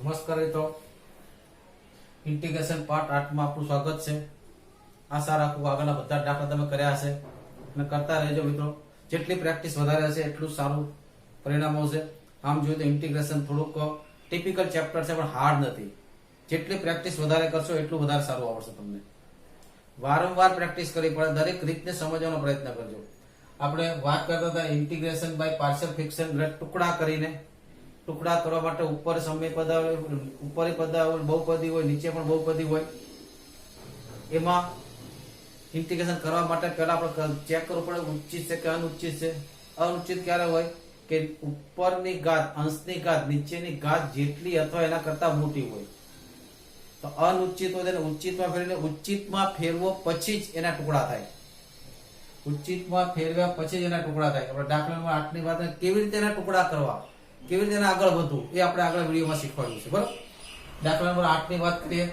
નમસ્કાર મિત્રો, integration part 8 માં આપનું સ્વાગત છે। આશા રાખું આગળના બધા દાખલા તમે કર્યા હશે અને કરતા રહેજો મિત્રો। જેટલી પ્રેક્ટિસ વધારે હશે એટલું સારું પરિણામ આવશે। આમ જોઈએ તો ઇન્ટિગ્રેશન થોડુંક ટિપિકલ ચેપ્ટર છે પણ હાર્ડ નથી। જેટલી પ્રેક્ટિસ વધારે કરશો એટલું વધારે સારું આવડશે તમને। વારંવાર પ્રેક્ટિસ કરવી પડે, દરેક રીતને સમજવાનો પ્રયત્ન કરજો। આપણે વાત કરતા હતા ઇન્ટિગ્રેશન બાય પાર્શિયલ ફ્રેક્શન, ટુકડા કરીને ટુકડા કરવા માટે ઉપર સમય પદ આવે, ઉપરી પદ આવે, બહુપદી હોય, નીચે પણ બહુપદી હોય। એમાં ઇન્ટિગ્રેશન કરવા માટે પહેલા આપણે ચેક કરવું પડે ઉચ્ચિત છે કે અનુચ્ચિત છે। અનુચ્ચિત ક્યારે હોય કે ઉપરની ઘાત, અંશની ઘાત નીચેની ઘાત જેટલી અથવા એના કરતા મોટી હોય। તો અનુચ્ચિત હોય તેને ઉચ્ચિતમાં ફેરવીને ઉચ્ચિતમાં ફેરવો પછી જ એના ટુકડા થાય। ઉચ્ચિતમાં ફેરવ્યા પછી જ એના ટુકડા થાય। આપણે દાખલા નંબર 8 ની વાત કેવી રીતે એના ટુકડા કરવા, કેવી રીતે આગળ વધવું એ આપણે આગળ વિડીયોમાં શીખવાડ્યું છે, બરાબર। દાખલા નંબર 8 ની વાત કરીએ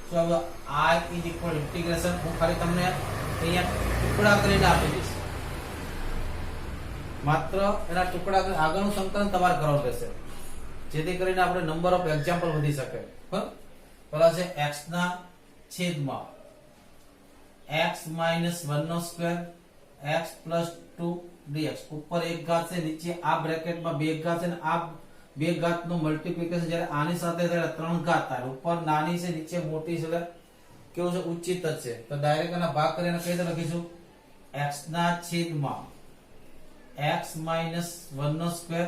તો હવે I is equal integration, હું ખાલી તમને અહીંયા ટુકડા કરીને આપી દઈશ, માત્ર એના ટુકડા કરીને આગળનું સંકલન તમારે કરવાનું રહેશે, જેથી કરીને આપણે નંબર ઓફ એક્ઝામ્પલ વધી શકે, બરાબર। પહેલા છે x ના છેદમાં x - 1 નો સ્ક્વેર x + 2 dx, ઉપર એક ઘાત છે, નીચે આ બ્રેકેટમાં બે ઘાત છે, અને આ બે ઘાતનું મલ્ટીપ્લિકેશન જ્યારે આની સાથે થાય ત્રણ ઘાત થાય। ઉપર નાની છે, નીચે મોટી છે, એટલે કેવું છે ઉચ્ચિત જ છે। તો ડાયરેક્ટ એના ભાગ કરીને કઈ રીતે લખીશું x ના છેદમાં x - 1 નો સ્ક્વેર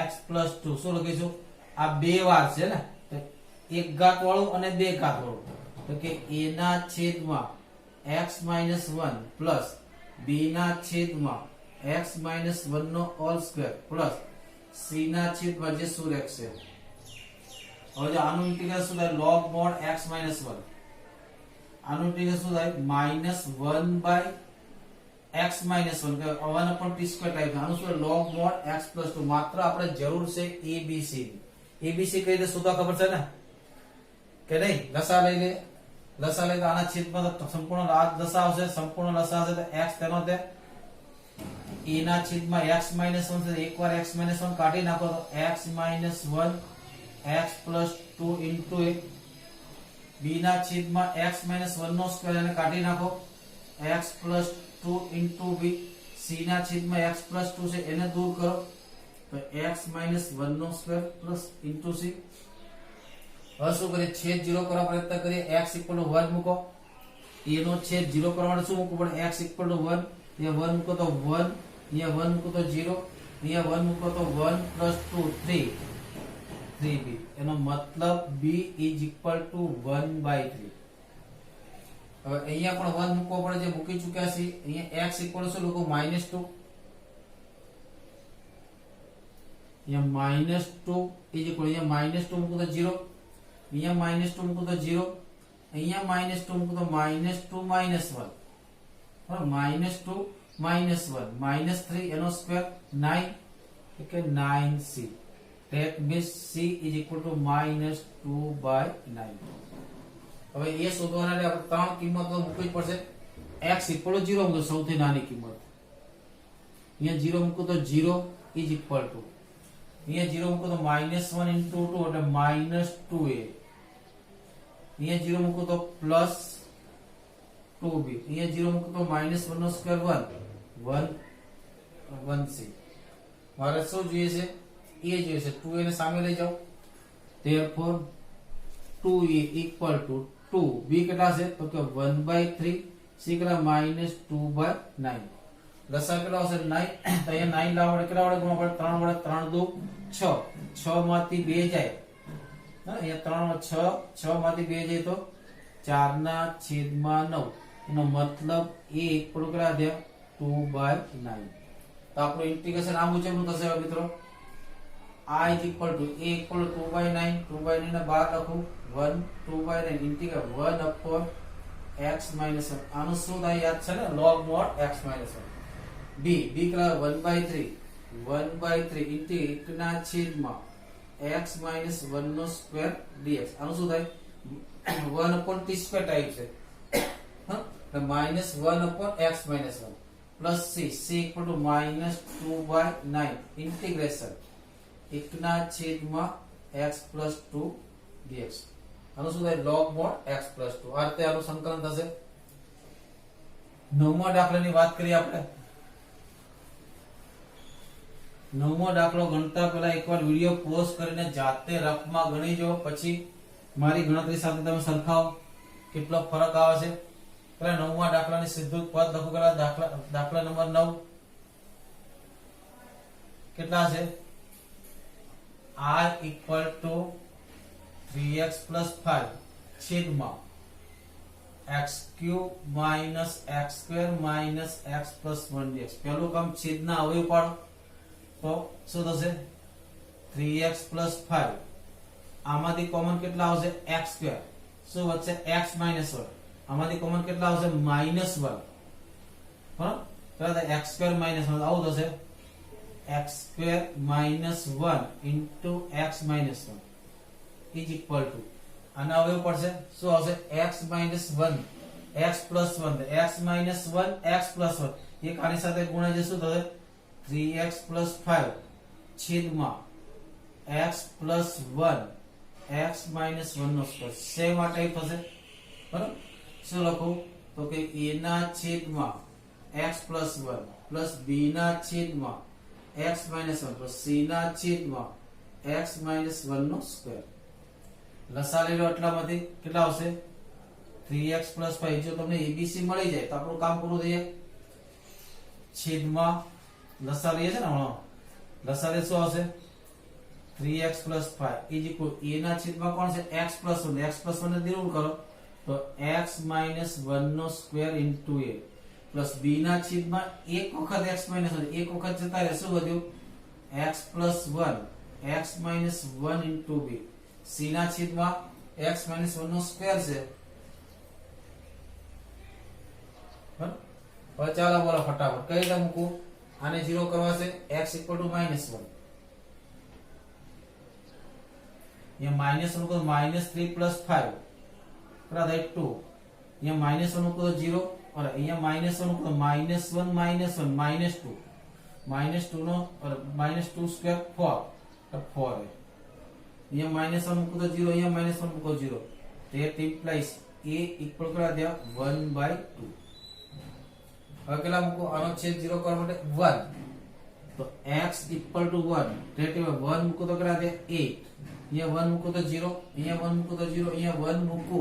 x + 2, શું લખીશું આ બે વાર છે ને, તો એક ઘાત વાળું અને બે ઘાત વાળું, તો કે a ના છેદમાં x - 1 પ્લસ b ના છેદમાં x - 1 નો હોલ સ્ક્વેર પ્લસ c ના છેદમાં જે શું રહેશે। હવે જો આનું ઇન્ટિગ્રલ શું થાય log mod x - 1, આનું ઇન્ટિગ્રલ શું થાય -1/x - 1 કે 1/t² ટાઈપ, આનું શું log mod x + 2। માત્ર આપણે જરૂર છે abc કઈ રીતે શોધવા ખબર છે ને કે નહીં? લસા લઈ લે, લસા લઈ તો આના છેદમાં તો સંપૂર્ણ લસા આવશે, સંપૂર્ણ લસા આવશે તો x તેનો તે a ના છેદમાં x - 1 છે, એકવાર x - 1 કાઢી નાખો તો x - 1 x + 2 into a, b ના છેદમાં x - 1 નો સ્ક્વેર એને કાઢી નાખો x + 2 into b, c ના છેદમાં x + 2 છે એને દૂર કરો તો x - 1 નો સ્ક્વેર પ્લસ into c। હવે શું કરીએ, છેદ 0 કરવા પ્રયત્ન કરીએ, x = 1 મૂકો, a નો છેદ 0 કરવા માટે શું મૂકવું પડે x = 1, અહીંયા 1 મૂકો તો 1, અહીંયા 1 મૂકો તો 0, અહીંયા 1 મૂકો તો 1 + 2 3b, એનો મતલબ b = 1/3। હવે અહીંયા પણ 1 મૂકવો પડે, જે મૂકી ચૂક્યા છે। અહીંયા x = શું લખો -2, અહીંયા -2 અહીંયા -2 મૂકો તો 0, અહીંયા -2 મૂકો તો 0, અહીંયા -2 મૂકો તો -2 - 1, -2 - 1 -3 એનો સ્ક્વેર 9, એટલે 9c। that means c = -2/9। હવે એ શોધવાના એટલે આપણે ત્રણ કિંમતો મૂકવી જ પડશે। x = 0 મૂકો, સૌથી નાની કિંમત, અહીંયા 0 મૂકો તો 0 = અહીંયા 0 મૂકો તો -1 × 2 એટલે -2a, અહીંયા 0 મૂકો તો +2b, અહીંયા 0 મૂકો તો -1 નો સ્ક્વેર 1c। મારે શું જોઈએ છે a જોઈએ છે, 2a ને સામે લઈ જાઓ, therefore 2a = 2, b કેટલા છે તો કે 1/3, c કેટલા -2/9, લસા કેટલા આવશે 9, તો અહીંયા 9 લાવવા કેટલા વડે ગુણવા પડે 3 વડે, 3 × 2 = 6, 6 માંથી 2 જાય, અહીંયા 6 માંથી 2 જાય તો 4/9, એનો મતલબ a = કેટલા થયા 2/9। તો આપણું ઇન્ટિગ્રેશન આ મુજબનું થશે મિત્રો, I = a = 2/9, 2/9 ને બહાર લખું 1 2/9 ઇન્ટિગ્રલ 1/x - 1, આનું શું થાય યાદ છે ને log mod x - 1। b કેટલા 1/3 ઇન્ટિગ્રલ ના છેદમાં x - 1 નો સ્ક્વેર dx, આનું શું થાય 1/t² ટાઈપ છે, -1/x - 1 પ્લસ c = -2/9 ઇન્ટિગ્રેશન એકના છેદમાં x પ્લસ 2 dx. આનું શું થાય? log mod x plus 2. આ રીતે આનું સંકલન થશે. નવમા દાખલાની વાત કરીએ આપણે. નવમો દાખલો ગણતા પહેલા એકવાર વિડિયો પોઝ કરીને જાતે રફમાં ગણી જો, પછી મારી ગણતરી સાથે તમે સરખાવો કેટલો ફરક આવે છે. પહેલા નવમા દાખલાની સીધું પદ લખો. પહેલા દાખલા નંબર 9 કેટલા છે? r equal to 3x plus 5 છેદમાં x cube minus x square minus x plus 1 dx. પહેલું કામ છેદના અવયવ પાડો તો શું થશે? 3x plus 5. આમાંથી કોમન કેટલા આવશે? x square. શું વધશે? x minus 1. આમાંથી કોમન કેટલા આવશે? minus 1. બરાબર? તો x square minus 1 આવું થશે. x square minus 1 into x minus 1 is equal to, આના અવયવ પડશે શું આવશે? x minus 1 x plus 1, x minus 1 x plus 1 એક આની સાથે ગુણાય છે. શું થશે? 3x plus 5 છેદમાં x plus 1 x minus 1 નો સ્ક્વેર. સેમ આ ટાઈપ થશે. બરાબર? શું લખું? તો કે a ના છેદમાં x plus 1 plus b ના છેદમાં x minus 1 plus c ના છેદમાં x minus 1 નો સ્ક્વેર. લસા લઈ લો. એટલામાંથી કેટલા આવશે? 3x plus 5. જો તમને abc મળી જાય તો આપણું કામ પૂરું થઈ જાય. છેદમાં લસા લઈએ છે ને હમણાં. લસા લે શું આવશે? 3x plus 5 is equal a ના છેદમાં કોણ છે? x plus 1. x plus 1 ને દૂર કરો તો x minus 1 નો square into a plus b ના છેદમાં એક વખત x minus 1 એક વખત જતા રહે. શું વધ્યું? x plus 1 x minus 1 into b. c ના છેદમાં x minus 1 નો સ્ક્વેર છે. બરાબર? હવે ચાલો બોલો ફટાફટ કઈ રીતે મૂકું? આને 0 કરવા છે. x equal to minus 1. यहाँ माइनस 1 को -3 plus 5 करा दे 2. यहाँ -1 को 0 और यहाँ -1 को -1 -2 -2 नो और -2 स्क्वायर 4 तब 4 है. यहाँ -1 को 0 यहाँ -1 को 0. that implies a equal करा दिया 1/2. હવે કેટલા મૂકો? આનો છેદ 0 કરવા માટે 1 તો x equal to 1 that 1 મૂકો તો કરા દે 8. અહીંયા 1 મૂકો તો 0 અહીંયા 1 મૂકો તો 0 અહીંયા 1 મૂકો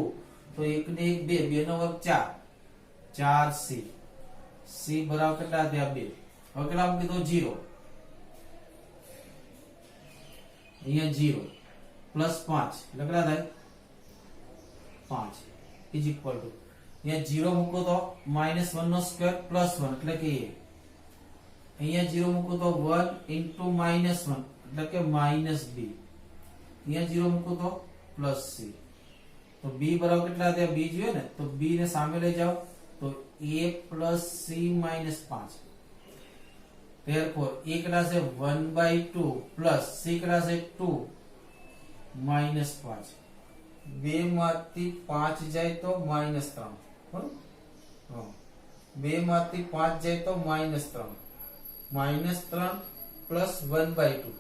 તો 1 ને 1 2 2 નો વર્ગ 4 4c c બરાબર કેટલા થયા 2. હવે કેટલા મૂકી દો? 0 અહીંયા 0 પ્લસ 5 એટલે કેટલા થાય? 5 ઇઝ ઇક્વલ ટુ અહીંયા 0 મૂકો તો -1 નો સ્ક્વેર પ્લસ 1 એટલે કે a. અહીંયા 0 મૂકો તો 1 into -1 એટલે કે -b. અહીંયા 0 મૂકો તો પ્લસ c. તો b બરાબર કેટલા થયા? b જોઈએ ને તો b ને સામે લઈ જાઓ તો a plus c minus 5. therefore a કેટલા છે? 1/2 plus c કેટલા છે? 2 minus 5. 2 માંથી 5 જાય તો -3. બરાબર? હા 2 માંથી 5 જાય તો -3. -3 plus 1/2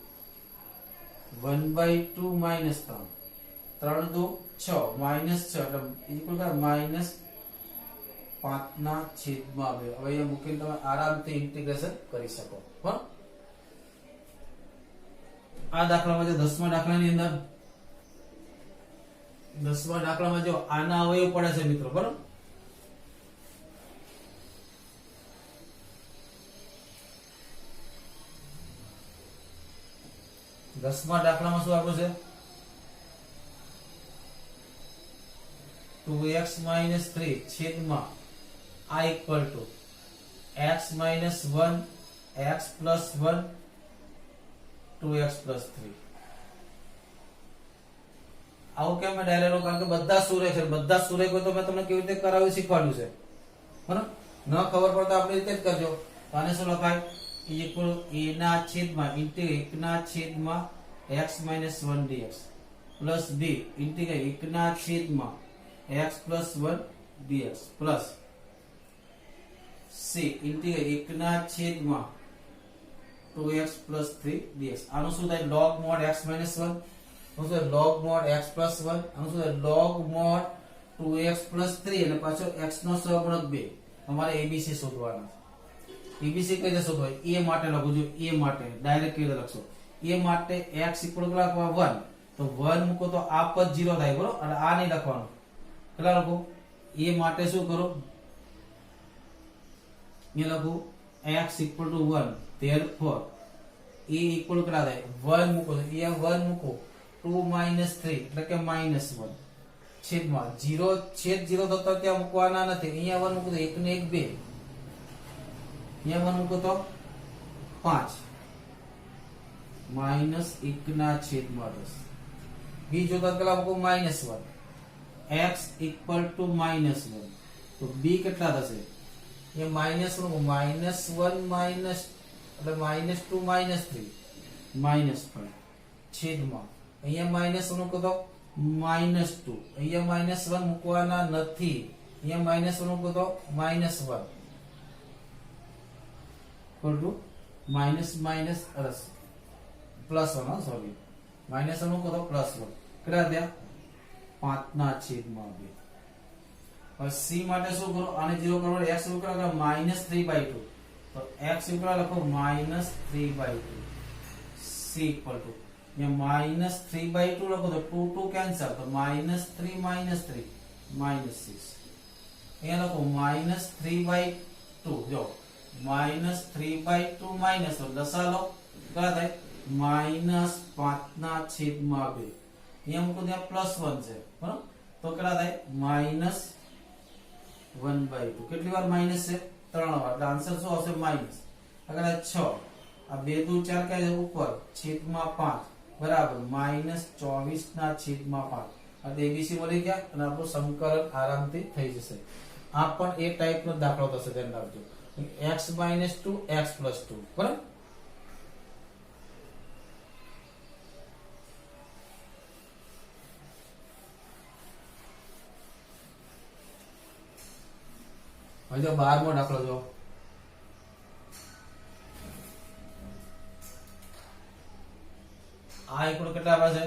1/2 minus 3 3 દો 6 minus 6 એટલે ઇક્વલ થાય -5 ના છેદમાં 2. હવે અહીંયા મૂકીને તમે આરામથી ઇન્ટિગ્રેશન કરી શકો. બરાબર? આ દાખલામાં જો 10મા દાખલાની અંદર 10મા દાખલામાં જો આના અવયવ પડે છે મિત્રો. બરાબર? દસમા દાખલામાં શું આપ્યું છે? 2x - 3 છેદમાં i equal to x - 1 x plus 1 2x plus 3. આવું કેમ મેં ડાયરેક્ટ? કારણ કે બધા સૂર્ય છે. બધા સૂર્ય કોઈ તો મેં તમને કેવી રીતે કરાવ્યું શીખવાડ્યું છે. બરાબર? ન ખબર પડતા આપણે રીતે જ કરજો. તો આને શું લખાય? equal a ના છેદમાં into 1 ના છેદમાં x minus 1 dx plus b into 1 ના છેદમાં x plus 1 dx plus c into 1 ના છેદમાં 2 2x plus 3 dx આનું શું થાય log mod x minus 1 આનું શું થાય log mod x plus 1 આનું શું થાય log mod 2x plus 3 અને પાછો x નો સહગુણક 2 તમારે abc શોધવાના abc કઈ રીતે શોધવાય a માટે લખું છું a માટે ડાયરેક્ટ કઈ રીતે લખશો a માટે x ઇક્વલ ટુ 1 તો 1 મૂકો તો આ પદ 0 થાય બરોબર અને આ નહીં લખવાનું કેટલા લખો a માટે શું કરો ये लखो x equal to 1 therefore a equal करा दे 1 મૂકો તો a 1 મૂકો 2 minus 3 એટલે કે minus 1 છેદમાં 0 છેદ 0 થતા ત્યાં મૂકવાના નથી અહીંયા 1 મૂકો તો 1 ને 1 2 અહીંયા 1 મૂકો તો 5 minus 1 ના છેદમાં 10 b જોતા પેલા મૂકો minus 1 x equal to minus 1 તો b કેટલા થશે ये माइनस वन माइनस એટલે माइनस 2 माइनस 3 माइनस 5 छेद में અહીંયા माइनस 1 મૂકો તો माइनस 2 અહીંયા माइनस 1 મૂકવાના નથી અહીંયા माइनस 1 મૂકો તો minus 1 equal to minus minus plus 1 sorry minus 1 મૂકો તો प्लस 1 કેટલા થયા 5 ના છેદમાં 2 और c માટે શું કરો આને 0 કરો x શું કરો -3/2 તો x ઉપર લખો -3/2 c इक्वल टू ये -3/2 લખો તો 2 2 કેન્સલ તો -3 -3 -6 અહીંયા લખો -3/2 જો -3/2 માઈનસ તો દશા લો કેટલા થાય -5 ના છેદમાં 2 અહીંયા મૂકો ત્યાં +1 છે બરાબર તો કેટલા થાય -1/2 કેટલી વાર માઈનસ છે 3 વાર એટલે આન્સર શું આવશે માઈનસ આગળ 6 આ 2 2 4 કઈ છે ઉપર છેદમાં 5 બરાબર -24 ના છેદમાં 5 આ એબીસી મળી ગયા અને આપણું સંકલન આરામથી થઈ જશે આ પણ એ ટાઈપનો દાખલો થશે ધ્યાન રાખજો x - 2 x + 2 બરાબર હવે જો 12મો દાખલો જો આ ઇક્વલ કેટલા આવે છે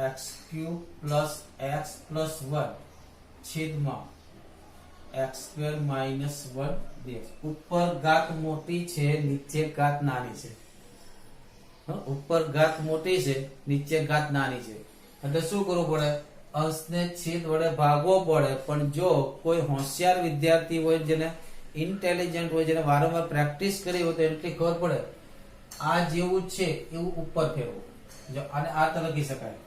x³ + x + 1 છેદમાં x² - 1 dx ઉપર ઘાત મોટી છે નીચે ઘાત નાની છે ઉપર ઘાત મોટી છે નીચે ઘાત નાની છે એટલે શું કરવું પડે અંશને છેદ વડે ભાગવો પડે પણ જો કોઈ હોશિયાર વિદ્યાર્થી હોય જેને ઇન્ટેલિજન્ટ હોય જેને વારંવાર પ્રેક્ટિસ કરી હોય તો એટલી ખબર પડે આ જેવું છે એવું ઉપર ફેરવો જો આને આ તરફ લખી શકાય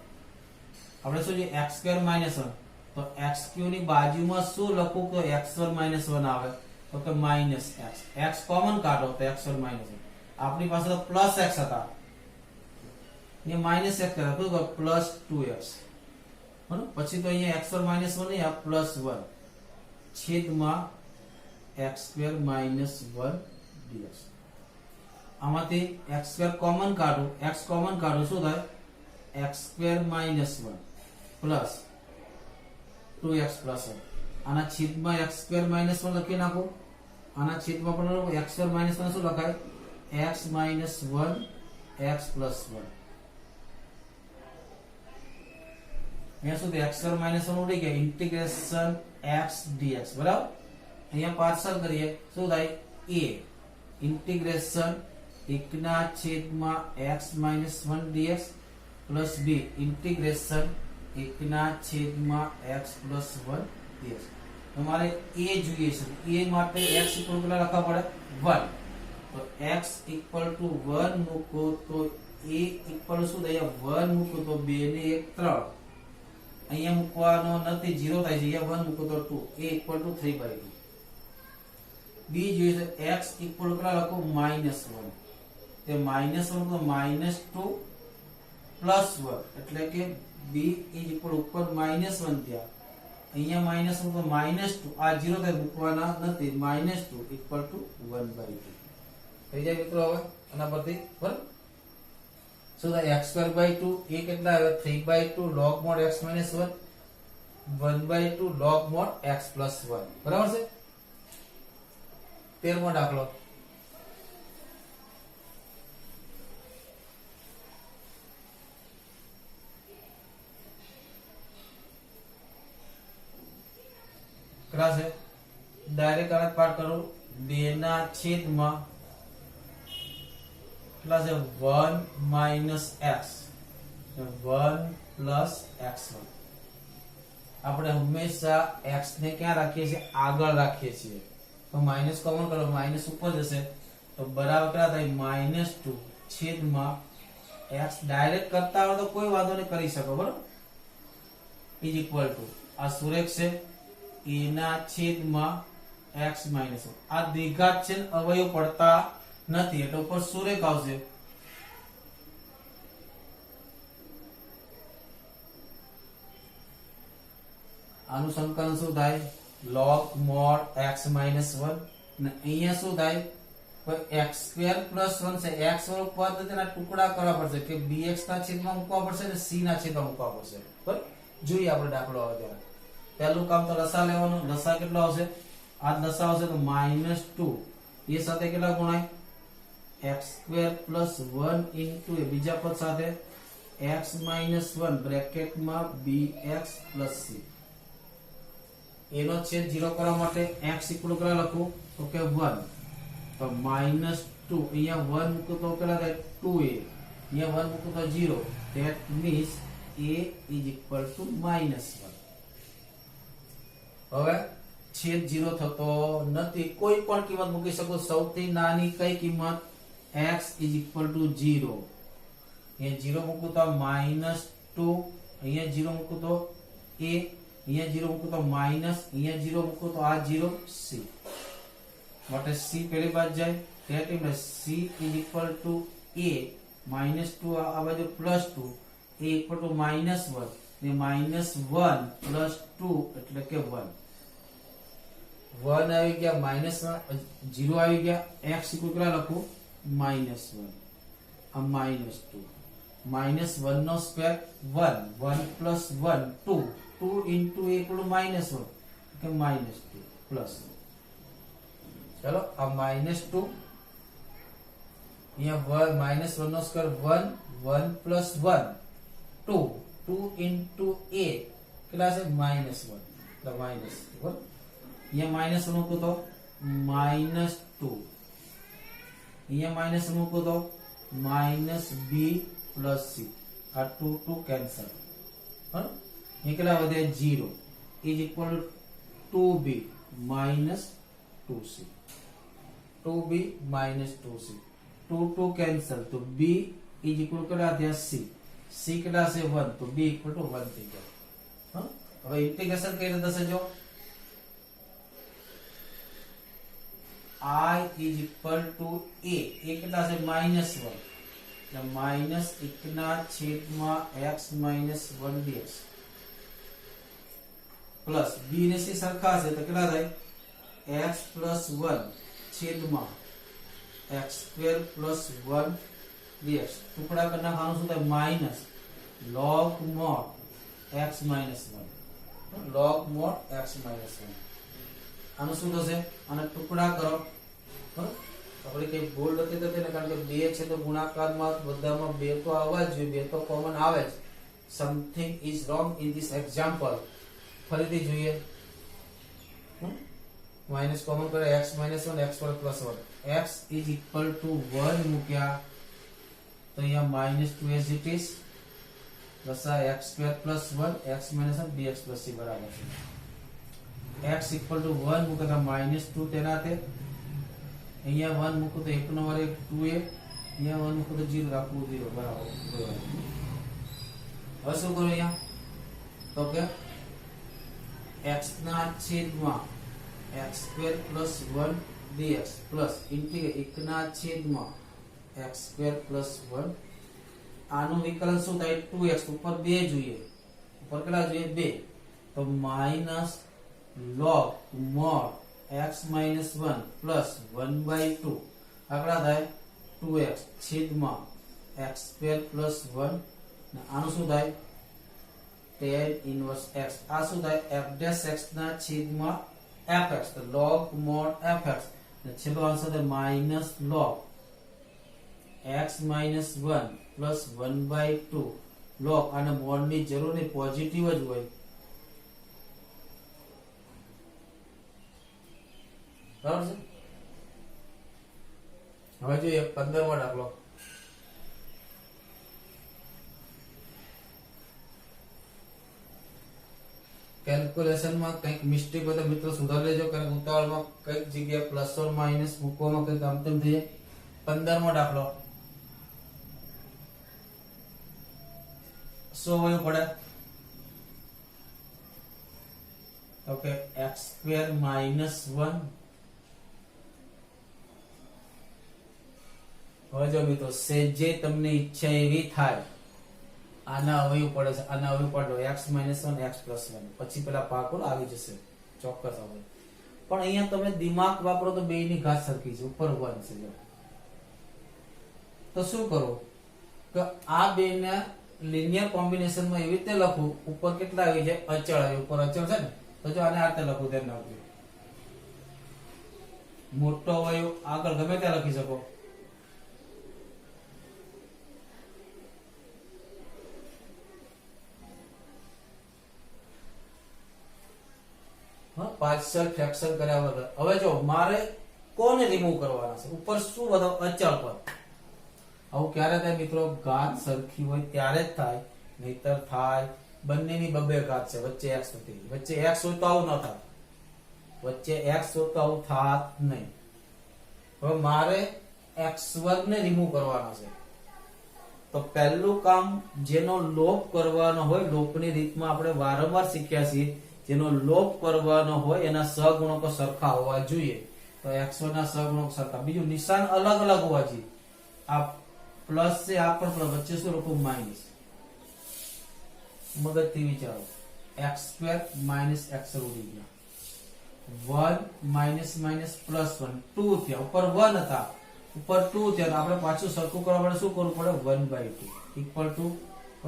આપણે શું છે x² - 1 તો x³ ની બાજુમાં શું લખું તો x² - 1 આવે તો કે -x x કોમન કાઢો તો x² - 1 આપણી પાસે તો +x હતા એ -x કરે તો +2x પછી તો અહીંયા x² - 1 નહીં આ +1 છેદમાં x² - 1 dx આમાંથી x² કોમન કાઢો x કોમન કાઢો શું થાય x² - 1 પ્લસ 2x + 1 આના છેદમાં x² - 1 લખી નાખો આના છેદમાં પણ x² - 1 શું લખાય x - 1 x + 1 અહીંયા સુધી x² - 1 ઉડી ગયા ઇન્ટિગ્રેશન x dx બરાબર અહીંયા પાર્સલ કરીએ શું થાય a integration 1/x - 1 dx plus b integration 1/x + 1 dx તમારે a જોઈએ છે a માટે x ઇક્વલ કેટલા લખવા પડે 1 તો x ઇક્વલ ટુ 1 મૂકો તો a ઇક્વલ શું થાય 1 મૂકો તો 2 ને 1 3 અહીંયા મૂકવાનો નથી 0 થાય છે અહીંયા 1 મૂકો તો 2 a ઇક્વલ ટુ 3/2 b જોઈએ છે x ઇક્વલ કેટલા લખો -1 તે -1 તો -2 +1 એટલે કે b ઇક્વલ ઉપર -1 થયા અહીંયા -1 તો -2 આ 0 થાય મૂકવાના નથી -2 ઇક્વલ ટુ 1/2 થઈ જાય મિત્રો હવે આના પરથી બરાબર so the x²/2 એ કેટલા આવે 3/2 log mod x - 1 1/2 log mod x + 1 બરાબર છે 13મો દાખલો કેટલા છે ડાયરેક્ટ આને પાર્ટ કરો 2 ના છેદમાં કેટલા છે 1 માઇનસ x 1 પ્લસ x1 આપણે હંમેશા x ને ક્યાં રાખીએ છીએ આગળ રાખીએ છીએ તો માઈનસ કોમન કરો માઈનસ ઉપર જશે તો બરાબર કેટલા થાય -2 છેદમાં x ડાયરેક્ટ કરતા હોય તો કોઈ વાંધો નહીં કરી શકો બરાબર ઇઝ ઇક્વલ ટુ આ સુરેખ છે a ના છેદમાં x માઈનસ આ દ્વિઘાત છે અવયવ પડતા નથી એટલે ઉપર સુરેખ આવશે આનું સંકલન શું થાય log mod x minus 1 ને અહીંયા શું થાય x square plus 1 છે x વાળો પદ તેના ટુકડા કરવા પડશે કે bx ના છેદમાં મૂકવા પડશે અને c ના છેદમાં મૂકવા પડશે બરાબર જોઈએ આપણે દાખલો આવે ત્યારે પહેલું કામ તો લસા લેવાનો લસા કેટલો આવશે આ લસા આવશે તો -2 એ સાથે કેટલા ગુણાય x square plus 1 into એ બીજા પદ સાથે x minus 1 બ્રેકેટમાં bx plus c એનો છેદ 0 કરવા માટે x ઇક્વલ કેટલા લખું તો કે 1 તો -2 અહીંયા 1 મૂકો તો કેટલા થાય 2a અહીંયા 1 મૂકો તો 0 that means a is equal to -1 હવે છેદ 0 થતો નથી કોઈ પણ કિંમત મૂકી શકો સૌથી નાની કઈ કિંમત x is equal to 0 અહીંયા 0 મૂકો તો -2 અહીંયા 0 મૂકો તો a અહીંયા 0 મૂકો તો માઈનસ અહીંયા 0 મૂકો તો આ 0 c માટે c પેલી બાજુ જાય that means c is equal to a -2 આ બાજુ +2 a equal to -1 ને -1 +2 એટલે કે 1 આવી ગયા -1 0 આવી ગયા x ઇક્વલ કેટલા લખું -1 આ -2 -1 નો square 1 1 + 1 2 2 into a equal to -1 કે -2 પ્લસ ચલો આ -2 અહીંયા -1 નો સ્ક્વેર 1 1 + 1 2 2 into a કેટલા છે -1 એટલે માઈનસ બરાબર અહીંયા -1 મૂકો તો -2 અહીંયા -1 મૂકો તો -b + c આ 2 2 કેન્સલ બરાબર નીકળા વધે 0 is equal to 2b minus 2c 2b minus 2c 2 2 cancel તો b is equal કેટલા થયા c c કેટલા છે 1 તો b equal to 1 થઈ ગયા હવે ઇન્ટિગ્રેશન કઈ રીતે થશે જો I is equal to a કેટલા છે -1 એટલે -1 ના છેદમાં x minus 1 dx plus b ને c સરખા છે તો કેટલા થાય x plus 1 છેદમાં x square plus 1 dx ટુકડા કરી નાખવાનું શું થાય minus log mod x minus 1 log mod x minus 1 આનું શું થશે આને ટુકડા કરો બરાબર આપણે કે બોલ્ડ હતી તો તેને કારણ કે 2 છે તો ગુણાકારમાં બધામાં 2 તો આવવા જ જોઈએ 2 તો કોમન આવે જ something is wrong in this example ફરીથી જોઈએ માઈનસ કોમન કરે x - 1 x + 1 x is equal to 1 મૂક્યા તો અહીંયા -2 as it is લસા x² + 1 x - 1 dx + c બરાબર છે x equal to 1 મૂકો તો -2 તેનાતે અહીંયા 1 મૂકો તો 1 નો વર્ગ 2a અહીંયા 1 મૂકો તો 0 રાખવું 0 બરાબર હવે શું કરું અહીંયા તો કે x ના છેદમાં x² + 1 dx પ્લસ ઇન્ટિગ્રેટ 1 ના છેદમાં x² + 1 આનું વિકલન શું થાય 2x ઉપર 2 જોઈએ ઉપર કેટલા જોઈએ 2 તો minus log mod x - 1 plus 1/2 આગળ થાય 2x છેદમાં x² + 1 ને આનું શું થાય tan inverse x આ શું થાય f' x ના છેદમાં fx તો log mod fx ને છેલ્લો આન્સર થાય minus log x - 1 plus 1/2 log અને મોડ ની જરૂર નહીં પોઝિટિવ જ હોય બરાબર છે. હવે જોઈએ 15મો દાખલો. કેલ્ક્યુલેશન માં કંઈક મિસ્ટેક હોય તો મિત્રો સુધારી લેજો, કારણ ઉતાવળમાં કઈક જગ્યાએ પ્લસ ઓર માઇનસ મૂકવામાં કંઈક આમ તેમ થઈ જાય. 15મો દાખલો. શું હોય પડે? Okay, x² - 1. હવે જો મિત્રો જે તમને ઈચ્છા એવી થાય, આના અવયવ પડે છે, આના અવયવ પડો x - 1 x + 1, પછી પેલા ભાગોળ આવી જશે ચોક્કસ આવે. પણ અહીંયા તમે દિમાગ વાપરો તો બેયની ઘાત સરખી છે, ઉપર 1 છે. તો શું કરો કે આ બેના લિનિયર કોમ્બિનેશનમાં એવી રીતે લખું, ઉપર કેટલા આવી જાય? અચળ આવે. ઉપર અચળ છે ને, તો જો આને આ રીતે લખું, ધ્યાન રાખજો. મોટો અવયવ આગળ ગમે ત્યાં લખી શકો. પાર્શિયલ ફ્રેક્શન કર્યા વગર. હવે જો મારે કોને રિમૂવ કરવાના છે? ઉપર શું બતાવો? અચળ પર. આવું ક્યારે થાય મિત્રો? ઘાત સરખી હોય ત્યારે જ થાય, નહીતર થાય બંનેની બબે ઘાત છે, વચ્ચે x નથી. વચ્ચે x હોય તો આવું ન થાય, વચ્ચે x હોય તો આવું થાત નહીં. હવે મારે x² ને રિમૂવ કરવાના છે. તો પહેલું કામ, જેનો લોપ કરવાનો હોય, લોપની રીતમાં આપણે વારંવાર શીખ્યા છીએ, જેનો લોપ કરવાનો હોય એના સહગુણકો સરખા હોવા જોઈએ. તો x² ના સહગુણકો સરખા. બીજું, નિશાન અલગ અલગ હોવા જોઈએ. આ પ્લસ છે, આ પણ પ્લસ, વચ્ચે શું લખું? માઇનસ. મગજથી વિચારો. x² - x ઉડી ગયા. 1 - +1 2 થયા. ઉપર 1 હતા, ઉપર 2 થયા. આપણે પાછું સરખું કરવા માટે શું કરવું પડે? 1/2 ઇક્વલ ટુ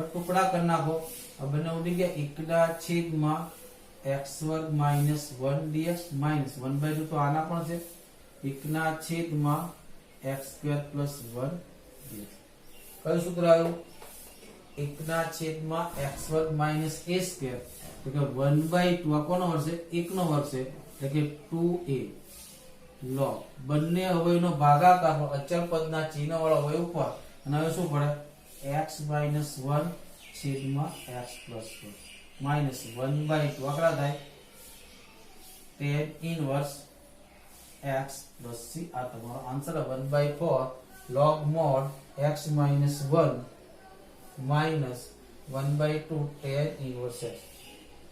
ટુકડા કરી નાખો. આ બંને ઉડી ગયા. 1/(x² - 1 dx -1/2 તો આના પણ છે. 1/(x² + 1 dx. કયું સૂત્ર આવ્યું? 1/(x² - a², તો કે 1/2 આ કોનો વર્ગ છે? 1 નો વર્ગ છે, એટલે કે 2a log. બંને અવયવનો ભાગાકાર અચળ પદના ચિહ્ન વાળો અવયવ ઉપર, અને હવે શું પડે? x - 1 x + 1 -1/2 આકડા થાય tan inverse x + c. આ તમારો answer 1/4 log mod x - 1 -1/2 tan inverse x.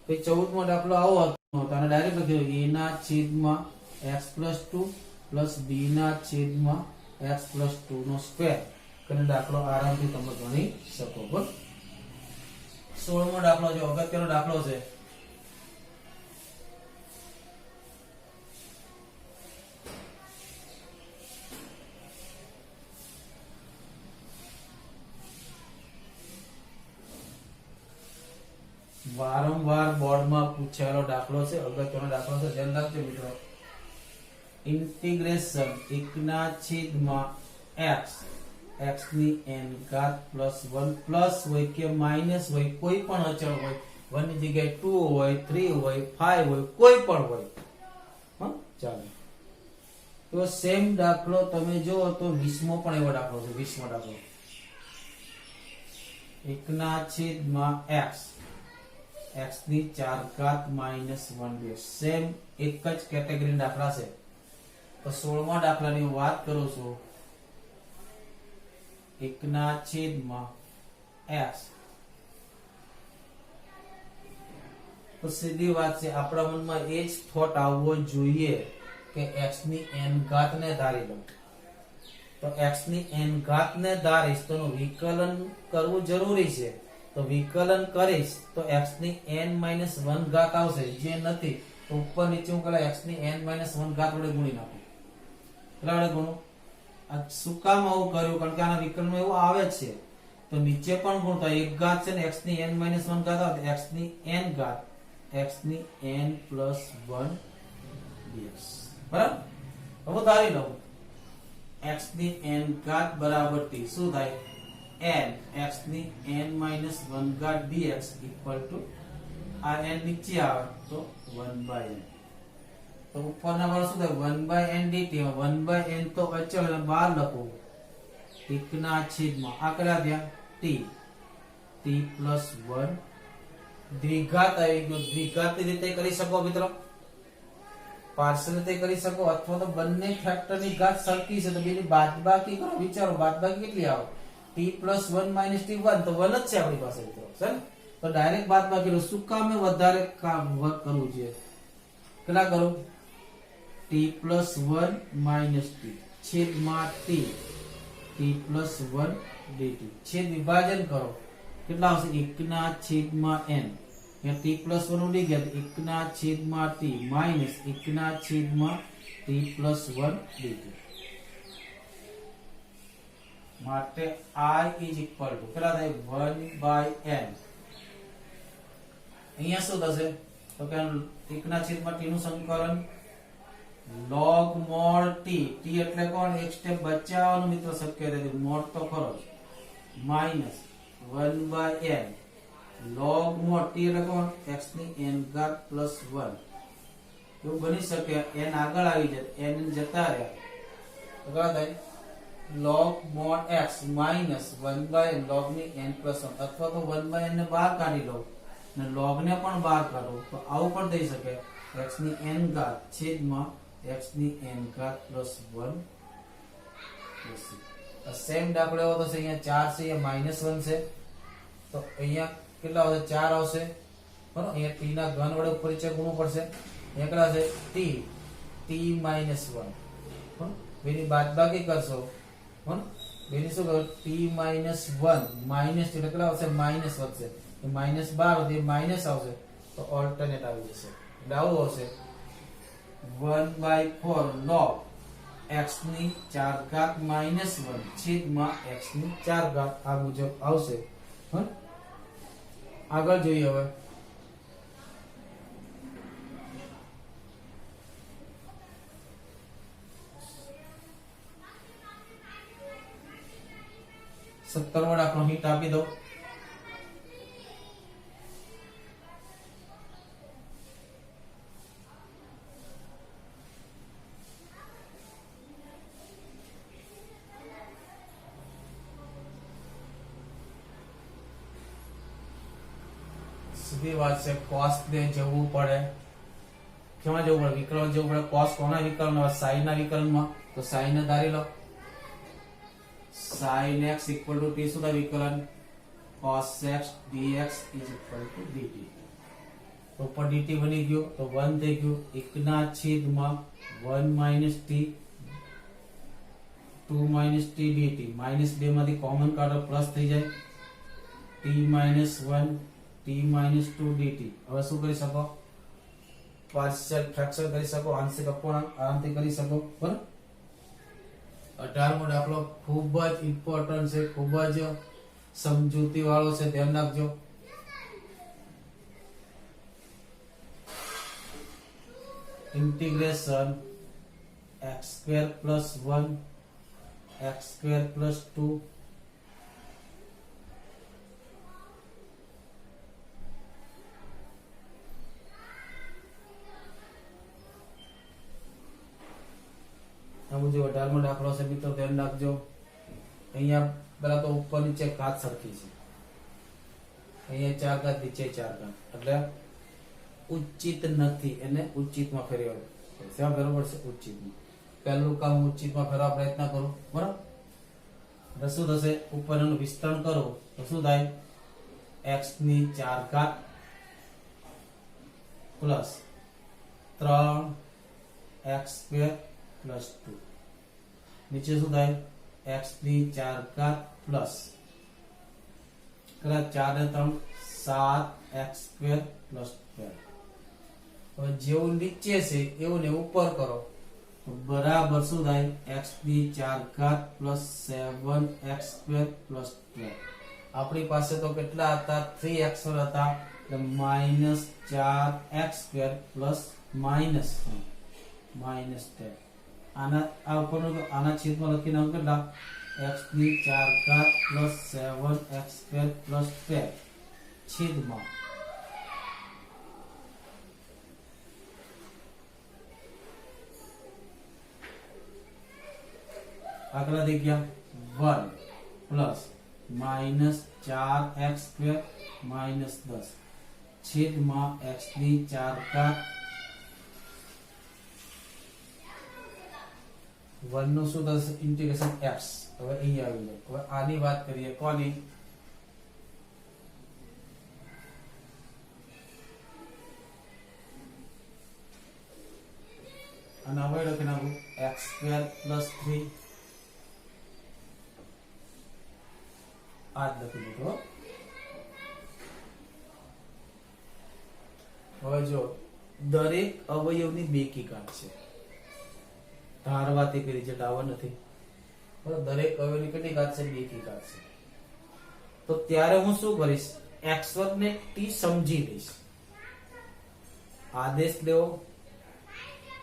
પછી 14મો દાખલો આવો હતો, તો આને ડાયરેક્ટ લખ્યું a/(x + 2 + b/(x + 2 નો સ્ક્વેર. કરીને દાખલો આરામથી તમે ગણી શકો. બરાબર. 16મો દાખલો જો અગત્યનો દાખલો છે. વારંવાર બોર્ડમાં પૂછાયેલો દાખલો છે, અગત્યનો દાખલો છે, ધ્યાન રાખજો મિત્રો. ઇન્ટિગ્રેશન 1/(x) x ની n ઘાત +1 પ્લસ હોય કે માઇનસ હોય, કોઈ પણ અચળ હોય, 1 ની જગ્યાએ 2 હોય, 3 હોય, 5 હોય, કોઈ પણ હોય. ચાલો, તો સેમ દાખલો તમે જો તો 20મો પણ એવો દાખલો છે. 20મો દાખલો 1/(x) x ની 4 ઘાત -1 dx. સેમ એક જ કેટેગરી દાખલા છે. તો 16મા દાખલાની વાત કરું છું. 1/(x) તો સીધી વાત છે, આપણા મનમાં એ જ થોટ આવવો જોઈએ કે x ની n ઘાત ને ધારી લો. તો x ની n ઘાત ને ધારીશ તો વિકલન કરવું જરૂરી છે. તો વિકલન કરીશ તો x ની n - 1 ઘાત આવશે. જે નથી તો ઉપર નીચે હું પેલા x ની n - 1 ઘાત વડે ગુણી નાખું. કેટલા વડે ગુણું? આ શું કામ આવું કર્યું? કારણ કે આના વિકલનમાં એવું આવે છે. તો નીચે પણ ગુણતા 1 ઘાત છે ને, x ની n - 1 ઘાત આવે, x ની n ઘાત x ની n + 1 dx. બરાબર. હવે ધારી લઉં x ની n ઘાત બરાબર t. શું થાય? n x ની n - 1 ઘાત dx ઇક્વલ ટુ આ n નીચે આવે તો 1/n. તો ઉપરના વાળો શું થાય 1/n dt 1/n તો અચળ એટલે 12 લખવું એકના છેદમાં આ કેટલા થયા t t plus 1 દ્વિઘાત આવી ગયો દ્વિઘાતની રીતે કરી શકો મિત્રો પાર્શિયલ રીતે કરી શકો અથવા તો બંને ફેક્ટરની ઘાત સરખી છે તો બેની બાદબાકી કરો વિચારો બાદબાકી કેટલી આવે t plus 1 minus t 1 તો 1 જ છે આપણી પાસે મિત્રો સર તો ડાયરેક્ટ બાદબાકી લો શું કામે વધારે કામ વર્ક કરવું છે કેટલા કરો t plus 1 minus t છેદમાં t t plus 1 dt છેદ વિભાજન કરો કેટલા આવશે 1 ના છેદમાં n यहाँ t plus 1 ઉડી ગયા 1 ના છેદમાં t minus 1 ના છેદમાં t plus 1 dt માટે I is equal to કેટલા થાય 1/n અહીંયા શું થશે તો કે 1 ના છેદમાં t નું સંકલન log mod t t એટલે કોણ એક સ્ટેપ બચાવવાનું મિત્ર શક્ય નથી mod તો ખરો minus 1/n log mod t એટલે કોણ x ની n ઘાત plus 1 એવું બની શકે n આગળ આવી જાય n જતા રહ્યા તો કેટલા થાય log mod x minus 1/n log ની n plus 1 અથવા તો 1/n ને બહાર કાઢી લો ને log ને પણ બહાર કાઢો તો આવું પણ થઈ શકે x ની n ઘાત છેદમાં x ની n ઘાત plus 1 સેમ દાખલો એવો થશે અહીંયા 4 છે અહીંયા -1 છે તો અહીંયા કેટલા આવશે 4 આવશે બરાબર અહીંયા t ના ઘન વડે પરિચય ગુણવું પડશે અહીંયા કેટલા છે t t -1 બરાબર બેની બાદબાકી કરશો બરાબર બેની શું કરો t -1 માઈનસ એટલે કેટલા આવશે માઈનસ વધશે એ -12 વધે માઈનસ આવશે તો ઓલ્ટરનેટ આવી જશે એટલે આવું આવશે 1/4 log x ની 4 ઘાત -1 છેદમાં x ની 4 ઘાત આ મુજબ આવશે બરાબર આગળ જોઈએ હવે સત્તરમો દાખલો હિન્ટ આપી દો સીધી વાત છે cos ને જવું પડે કેમાં જવું પડે વિકલન જવું પડે cos કોના વિકલનમાં sin ના વિકલનમાં તો sin ને ધારી લો sin x equal to t શું થાય વિકલન cos x dx is equal to dt તો ઉપર dt બની ગયો તો 1 થઈ ગયું 1 ના છેદમાં 1 minus t 2 minus t dt -2 માંથી કોમન કાઢો પ્લસ થઈ જાય t minus 1 t minus 2 dt હવે શું કરી શકો પાર્શિયલ ફ્રેક્શન કરી શકો આંશિક અપૂર્ણાંક આરામથી કરી શકો બરાબર 18મો દાખલો ખૂબ જ ઇમ્પોર્ટન્ટ છે ખૂબ જ સમજૂતી વાળો છે ધ્યાન રાખજો ઇન્ટિગ્રેશન x² + 1 x² + 2 जो 18મો દાખલો છે મિત્રો ધ્યાન રાખજો અહીંયા પહેલા તો ઉપર નીચે ઘાત સરખી છે અહીંયા 4 ઘાત નીચે 4 ઘાત એટલે ઉચિત નથી એને ઉચિતમાં ફેરવવું શેમાં ફેરવવું પડશે ઉચિતમાં પહેલું કામ ઉચિતમાં ફેરવવા પ્રયત્ન કરો બરાબર એટલે શું થશે ઉપરનું વિસ્તરણ કરો તો શું થાય x ની 4 ઘાત પ્લસ 3x² + 2 નીચે શું થાય x ની 4 ઘાત પ્લસ કેટલા 4 ને 3 7x² + 12 હવે જેવું નીચે છે એવું ને ઉપર કરો તો બરાબર શું થાય x ની 4 ઘાત પ્લસ 7x² + 12 આપણી પાસે તો કેટલા હતા 3x હતા એટલે -4x² પ્લસ -10 આના આ ઉપરનું આના છેદમાં લખીને આમ કેટલા x ની 4 ઘાત પ્લસ 7x² પ્લસ 12 છેદમાં આગળ થઈ ગયા 1 પ્લસ માઇનસ 4x² માઇનસ 10 છેદમાં x ની 4 ઘાત 1 નું શું થશે ઇન્ટિગ્રેશન x. હવે અહીં આવી જાય. હવે આની વાત કરીએ કોની અને હવે લખી નાખું x² + 3 આ જ લખી દીધું. હવે જો દરેક અવયવની બેકી ઘાત છે ધારવાથી કરી છે ડાવા નથી બરાબર. દરેક અવયવની કેટલી ઘાત છે બેકી ઘાત છે. તો ત્યારે હું શું કરીશ x² ને t સમજી લઈશ. આદેશ લેવો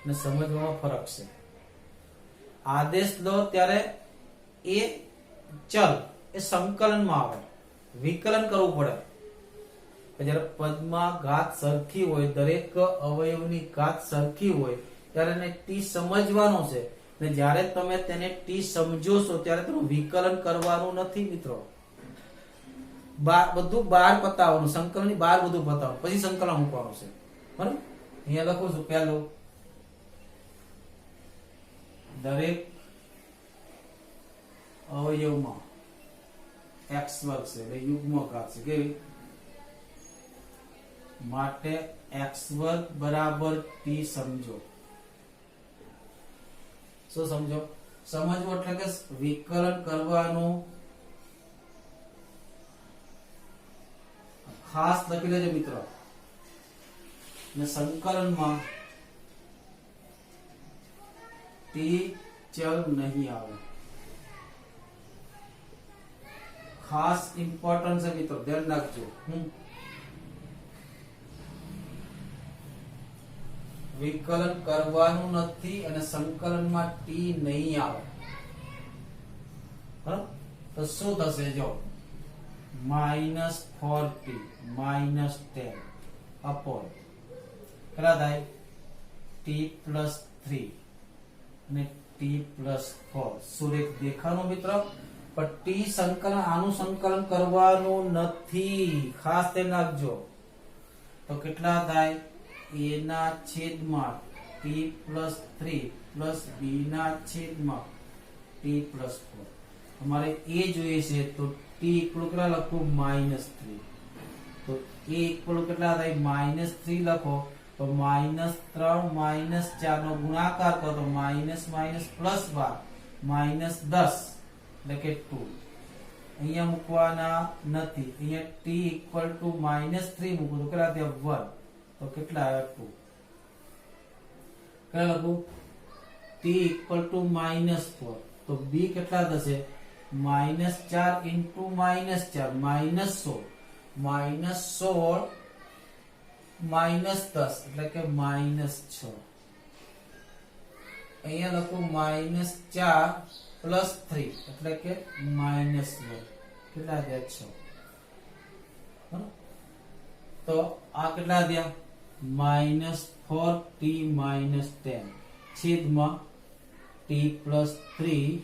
ને સમજવામાં ફરક છે. આદેશ લો ત્યારે એ ચલ એ સંકલનમાં આવે વિકલન કરવું પડે. જ્યારે પદમાં ઘાત સરખી હોય દરેક અવયવની ઘાત સરખી હોય ત્યારે એને ટી સમજવાનો છે ને જ્યારે તમે તેને ટી સમજો છો ત્યારે તેનું વિકલન કરવાનું નથી મિત્રો. બધું બહાર પતાવવાનું સંકલનની બહાર બધું પતાવવાનું પછી સંકલન મૂકવાનું છે બરાબર. અહીંયા લખું છું પહેલું દરેક અવયવમાં x² છે એટલે યુગ્મ ઘાત છે કેવી માટે x² બરાબર t સમજો. શું સમજો સમજવું એટલે કે વિકલન કરવાનું ખાસ લખી લેજો મિત્રો. ને સંકલનમાં t ચલ નહીં આવે. ખાસ ઇમ્પોર્ટન્ટ છે મિત્રો ધ્યાન રાખજો. વિકલન કરવાનું નથી અને સંકલનમાં ટી નહીં આવે બરાબર. તો શું થશે જો -4t -10 અપોન કેટલા થાય t + 3 અને t + 4 સુરેખ દેખાનું મિત્ર. પણ ટી સંકલન આનું સંકલન કરવાનું નથી ખાસ ધ્યાન રાખજો. તો કેટલા થાય a ના છેદમાં t + 3 પ્લસ b ના છેદમાં t + 4. અમારે a જોઈએ છે તો t ઇક્વલ કેટલા લખું -3. તો a ઇક્વલ કેટલા થાય -3 લખો તો -3 -4 નો ગુણાકાર કરો તો +12 -10 એટલે કે 2. અહીંયા મૂકવાના નથી. અહીંયા t ઇક્વલ ટુ -3 મૂકો તો કેટલા થયા 1 તો કેટલા આવ્યા 2. કેટલા લખું t ઇક્વલ ટુ -4 તો b કેટલા થશે -4 * -4 -16 -16 -10 એટલે કે -6. અહીંયા લખું -4 + 3 એટલે કે -9 કેટલા થયા 6. તો આ કેટલા થયા -4t -10 છેદમાં t + 3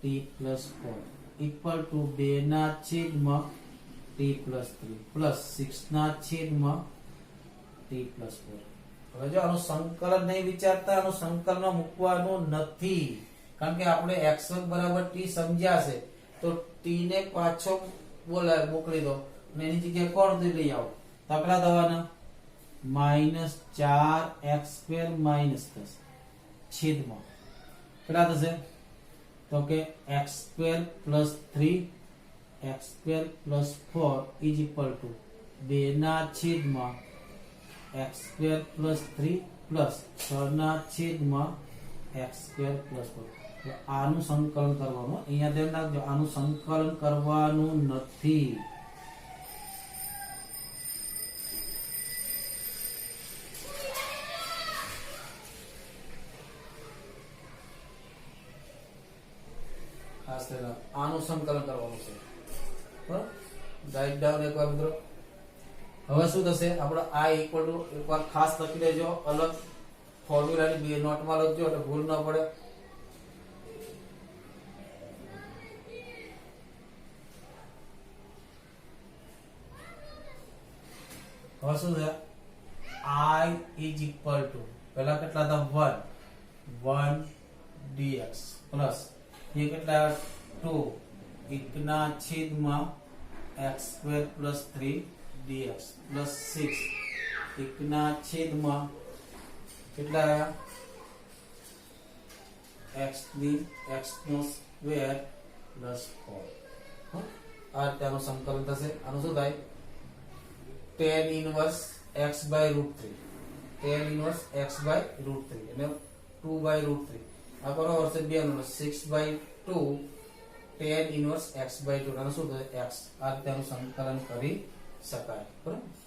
t + 4 ઇક્વલ ટુ 2 ના છેદમાં t + 3 પ્લસ 6 ના છેદમાં t + 4. હવે જો આનું સંકલન નહીં વિચારતા આનું સંકલન મૂકવાનું નથી કારણ કે આપણે x² બરાબર t સમજ્યા છે તો t ને પાછો બોલાય મોકલી દો અને એની જગ્યાએ કોણ લઈ આવો તો કેટલા થવાના -4x² -10 છેદમાં કેટલા થશે તો કે x² + 3 x² + 4 is equal to 2 ના છેદમાં x² + 3 પ્લસ 6 ના છેદમાં x² + 4. આનું સંકલન કરવાનું અહીંયા ધ્યાન રાખજો આનું સંકલન કરવાનું નથી. આનું સંકલન કરવાનું છે બરાબર. રાઈટ ડાઉન એકવાર મિત્રો. હવે શું થશે આપણે આ ઇક્વલ ટુ એકવાર ખાસ લખી લેજો અલગ ફોર્મ્યુલાની બે નોટમાં લખજો એટલે ભૂલ ન પડે. હવે શું છે I is equal to પહેલા કેટલા હતા 1 dx પ્લસ એ કેટલા 2 એકના છેદમાં x square plus 3 dx plus 6 એકના છેદમાં કેટલા x નો સ્ક્વેર પ્લસ 4 આ રીતે આનું સંકલન થશે આનું શું થાય tan inverse x by root 3 tan inverse x by root 3 એટલે 2 by root 3 આ બરાબર છે 2 નો 6 by 2 tan inverse x by 2 આનું શું થશે x આ રીતે આનું સંકલન કરી શકાય બરાબર